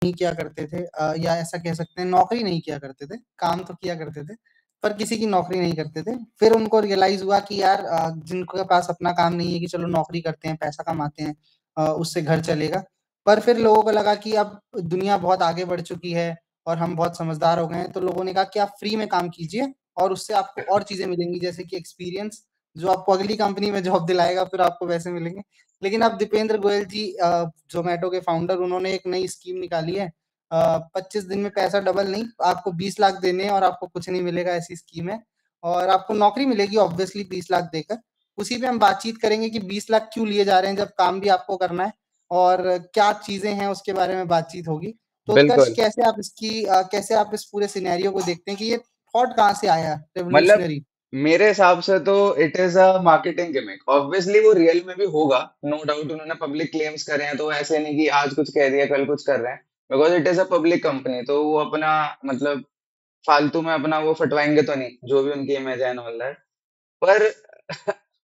नहीं किया करते थे या ऐसा कह सकते हैं नौकरी नहीं किया करते थे, काम तो किया करते थे, पर किसी की नौकरी नहीं करते थे। फिर उनको रियलाइज़ हुआ कि यार जिनके पास अपना काम नहीं है कि चलो नौकरी करते हैं, पैसा कमाते हैं उससे घर चलेगा। पर फिर लोगों को लगा कि अब दुनिया बहुत आगे बढ़ चुकी है और हम बहुत समझदार हो गए हैं, तो लोगों ने कहा कि आप फ्री में काम कीजिए और उससे आपको और चीज़ें मिलेंगी जैसे कि एक्सपीरियंस, जो आपको अगली कंपनी में जॉब दिलाएगा, फिर आपको पैसे मिलेंगे। लेकिन अब दीपेंद्र गोयल जी ज़ोमैटो के फाउंडर, उन्होंने एक नई स्कीम निकाली है। 25 दिन में पैसा डबल नहीं, आपको 20 लाख देने हैं और आपको कुछ नहीं मिलेगा, ऐसी स्कीम है। और आपको नौकरी मिलेगी ऑब्वियसली 20 लाख देकर। उसी पे हम बातचीत करेंगे कि 20 लाख क्यों लिए जा रहे हैं जब काम भी आपको करना है और क्या चीज़ें हैं उसके बारे में बातचीत होगी। तो उत्कर्ष, बिल्कुल। कैसे आप इस पूरे सिनेरियो को देखते हैं कि ये थॉट कहाँ से आया मतलब रेवोल्यूशनरी? मेरे हिसाब से तो it is a marketing gimmick. Obviously वो रियल में भी होगा, नो डाउट। उन्होंने पब्लिक क्लेम्स करे हैं, तो ऐसे नहीं कि आज कुछ कह दिया कल कुछ कर रहे हैं। Because it is a public company, तो वो अपना मतलब फालतू में अपना वो फटवाएंगे तो नहीं, जो भी उनकी इमेज है एंड ऑल दैट। पर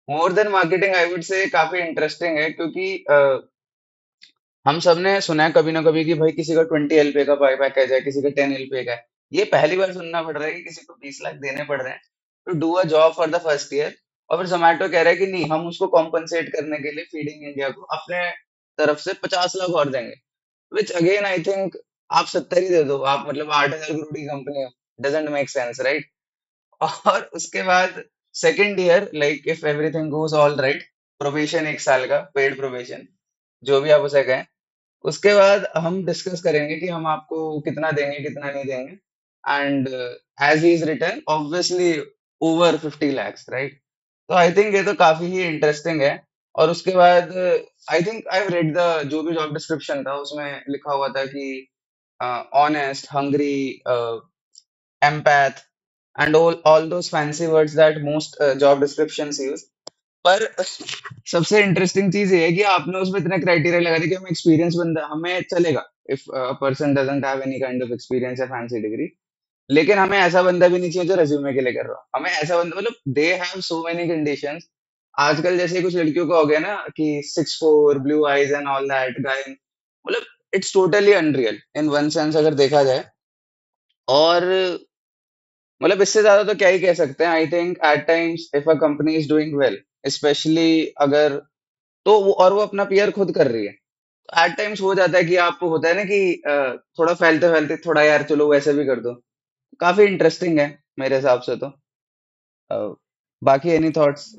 more than marketing I would say काफी इंटरेस्टिंग है, क्योंकि हम सब ने सुना है कभी ना कभी कि भाई किसी का 20 LPA का पैकेज है, किसी का 10 LPA का है। ये पहली बार सुनना पड़ रहा है कि किसी को 20 लाख देने पड़ रहे हैं to do a job for the first year. और फिर जोमेटो कह रहा है कि नहीं, हम उसको कॉम्पनसेट करने के लिए फीडिंग इंडिया को अपने तरफ से 50 लाख और देंगे। विच अगेन आई थिंक, आप 70 ही दे दो, आप मतलब 8,000 करोड़ की कंपनी हो, डजेंट मेक सेंस, राइट? और उसके बाद second year, like if everything goes all right, probation 1 साल का पेड प्रोबेशन, जो भी आप उसे कहें, उसके बाद हम डिस्कस करेंगे कि हम आपको कितना देंगे कितना नहीं देंगे। And as he is return obviously over 50 lakhs, right? तो आई थिंक ये तो काफी ही इंटरेस्टिंग है। और उसके बाद I think I read the जो भी जॉब डिस्क्रिप्शन था, उसमें लिखा हुआ था कि honest, hungry, empath and all those fancy words that most job descriptions use. पर सबसे इंटरेस्टिंग चीज ये है कि आपने उसमें इतना क्राइटेरिया लगा दिया कि हमें एक्सपीरियंस बंदा हमें चलेगा, if a person doesn't have any kind of experience या फैंसी डिग्री। लेकिन हमें ऐसा बंदा भी नहीं चाहिए जो रेज्यूमे के लिए कर रहा हो, हमें ऐसा बंदा, मतलब they have so many conditions. आजकल जैसे कुछ लड़कियों का हो गया ना कि 6'4", blue eyes and all that guy, मतलब it's totally unreal in one sense अगर देखा जाए। और मतलब इससे ज्यादा तो क्या ही कह सकते हैं। I think at times if a company is doing well, specially अगर, तो वो और वो अपना पीआर खुद कर रही है, तो एट टाइम्स हो जाता है कि आपको होता है ना कि थोड़ा फैलते फैलते थोड़ा यार चलो वैसे भी कर दो। काफी इंटरेस्टिंग है मेरे हिसाब से तो। अ, बाकी एनी थॉट्स?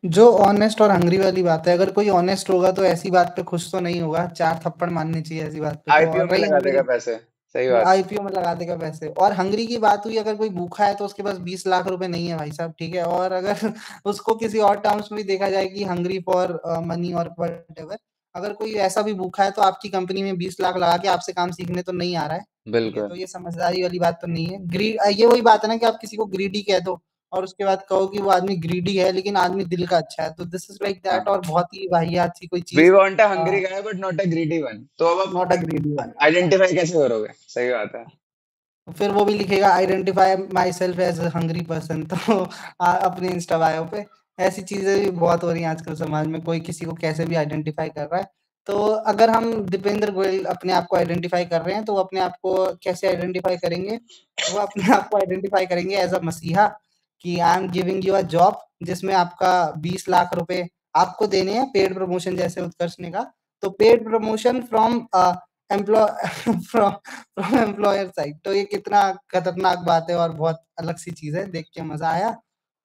जो ऑनेस्ट और हंग्री वाली बात है, अगर कोई ऑनेस्ट होगा तो ऐसी बात पे खुश तो नहीं होगा, 4 थप्पड़ मारने चाहिए ऐसी बात पे तो। आईपीओ और में रही लगा देगा हंग्री, पैसे। सही बात। आईपीओ में लगा देगा पैसे। और हंगरी की बात हुई, अगर कोई भूखा है तो उसके पास 20 लाख रुपए नहीं है भाई साहब, ठीक है। और अगर उसको किसी और टर्म्स में भी देखा जाए कि हंगरी फॉर मनी और व्हाटएवर, अगर कोई ऐसा भी भूखा है तो आपकी कंपनी में 20 लाख लगा के आपसे काम सीखने तो नहीं आ रहा है, ठीक है। बिल्कुल। तो ये समझदारी वाली बात तो नहीं है। ये वही बात है ना कि आप किसी को ग्रीडी कह दो और उसके बाद कहो कि वो आदमी ग्रीडी है लेकिन आदमी दिल का अच्छा है, तो दिस इज लाइक दैट। हाँ, और बहुत ही वाहियात सी कोई वी चीज, want a hungry guy but not a greedy one, तो अब नॉट अ आप ग्रीडी वन। आइडेंटिफाई कैसे करोगे? सही बात है। फिर वो भी लिखेगा identify myself as hungry person, तो अपने इंस्टा बायो पे। ऐसी चीजें भी बहुत हो रही हैं आजकल समाज में, कोई किसी को कैसे भी आइडेंटिफाई कर रहा है। तो अगर हम दीपेंद्र गोयल अपने आप को आइडेंटिफाई कर रहे हैं तो वो अपने आप को कैसे आइडेंटिफाई करेंगे? वो अपने आप को आइडेंटिफाई करेंगे एज अ मसीहा, कि I am giving you a job जिसमें आपका 20 लाख रुपए आपको देने हैं, पेड प्रमोशन जैसे उत्कर्ष ने कहा। तो paid promotion from employ from from employer side. तो ये कितना खतरनाक बात है और बहुत अलग सी चीज है, देख के मजा आया।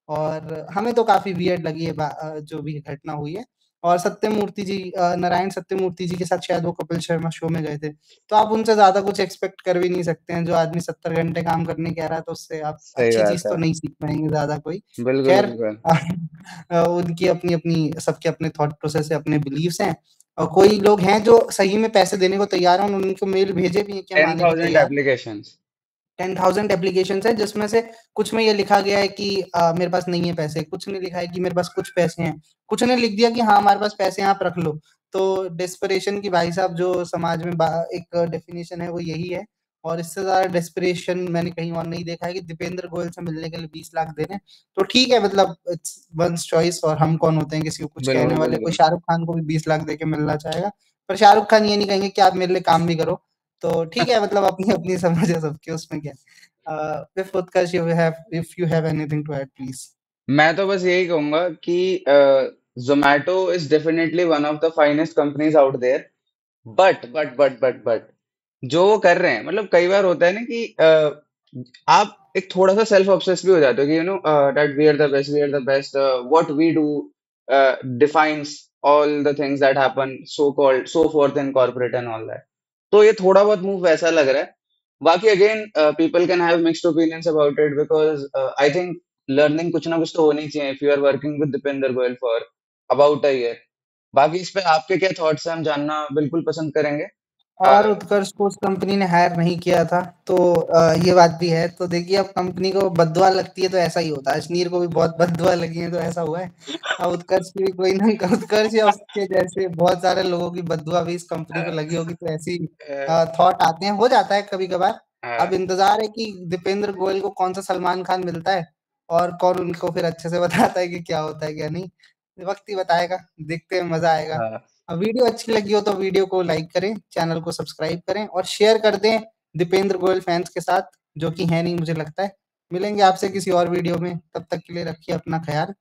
और हमें तो काफी वियर्ड लगी है जो भी घटना हुई है। और सत्यमूर्ति जी, नारायण सत्यमूर्ति जी के साथ शायद वो कपिल शर्मा शो में गए थे, तो आप उनसे ज्यादा कुछ एक्सपेक्ट कर भी नहीं सकते हैं। जो आदमी 70 घंटे काम करने कह रहा है तो उससे आप सही अच्छी बात चीज है। तो नहीं सीख पाएंगे ज्यादा कोई। बिल्कुल खैर, बिल्कुल। उनकी अपनी अपनी सबके अपने थॉट प्रोसेस है, अपने बिलीव्स हैं। और कोई लोग हैं जो सही में पैसे देने को तैयार हैं, उन्होंने उनको मेल भेजे भी हैं कि हम टेन आने को थाउजेंड तैयार हैं। एप्लीकेशन 10,000 एप्लीकेशंस है जिसमें से कुछ में ये लिखा गया है कि मेरे पास नहीं है पैसे, कुछ ने लिखा है कि मेरे पास कुछ पैसे हैं, कुछ ने लिख दिया कि हाँ हमारे पास पैसे हैं आप रख लो। तो डेस्परेशन की भाई साहब जो समाज में एक डेफिनेशन है वो यही है। और इससे ज्यादा डेस्परेशन मैंने कहीं और नहीं देखा है कि दीपेंद्र गोयल से मिलने के लिए 20 लाख दे रहे हैं। तो ठीक है, मतलब इट्स वंस चॉइस, और हम कौन होते हैं किसी को कुछ कहने बिल्कुल वाले। कोई बिल्कुल। शाहरुख खान को भी 20 लाख दे के मिलना चाहेगा, पर शाहरुख खान ये नहीं कहेंगे कि आप मेरे लिए काम भी करो। तो ठीक है, मतलब अपनी-अपनी समझ है सबकी, उसमें क्या है। If Utkarsh if you have anything to add please. मैं तो बस यही कहूंगा कि Zomato is definitely one of the finest companies out there. But जो वो कर रहे हैं, मतलब कई बार होता है ना कि आप एक थोड़ा सा सेल्फ ऑब्सेस भी हो जाते हो कि that we are the best, what we do defines all the things that happen so called so forth in corporate and all that. तो ये थोड़ा बहुत मूव वैसा लग रहा है। बाकी again people can have mixed opinions about it, because I think learning कुछ ना कुछ तो होनी चाहिए if you are working with Deepinder Goyal for about a year. बाकी इस पे आपके क्या थॉट्स हैं, हम जानना बिल्कुल पसंद करेंगे। और उत्कर्ष को उस कंपनी ने हायर नहीं किया था, तो ये बात भी है। तो देखिए, अब कंपनी को बददुआ लगती है तो ऐसा ही होता है। अशनीर को भी बहुत बददुआ लगी है तो ऐसा हुआ है। अब उत्कर्ष की भी कोई ना उत्कर्ष या उसके जैसे बहुत सारे लोगों की बददुआ भी इस कंपनी को लगी होगी, तो ऐसी थॉट आते हैं, हो जाता है कभी-कभार। अब इंतज़ार है कि दीपेंद्र गोयल को कौन-सा सलमान खान मिलता है और कौन उनको फिर अच्छे से बताता है कि क्या होता है, क्या नहीं। वक़्त ही बताएगा, देखते हैं, मज़ा आएगा। वीडियो अच्छी लगी हो तो वीडियो को लाइक करें, चैनल को सब्सक्राइब करें और शेयर कर दें दीपेंद्र गोयल फैंस के साथ, जो कि हैं नहीं मुझे लगता है। मिलेंगे आपसे किसी और वीडियो में, तब तक के लिए रखिए अपना ख़्याल।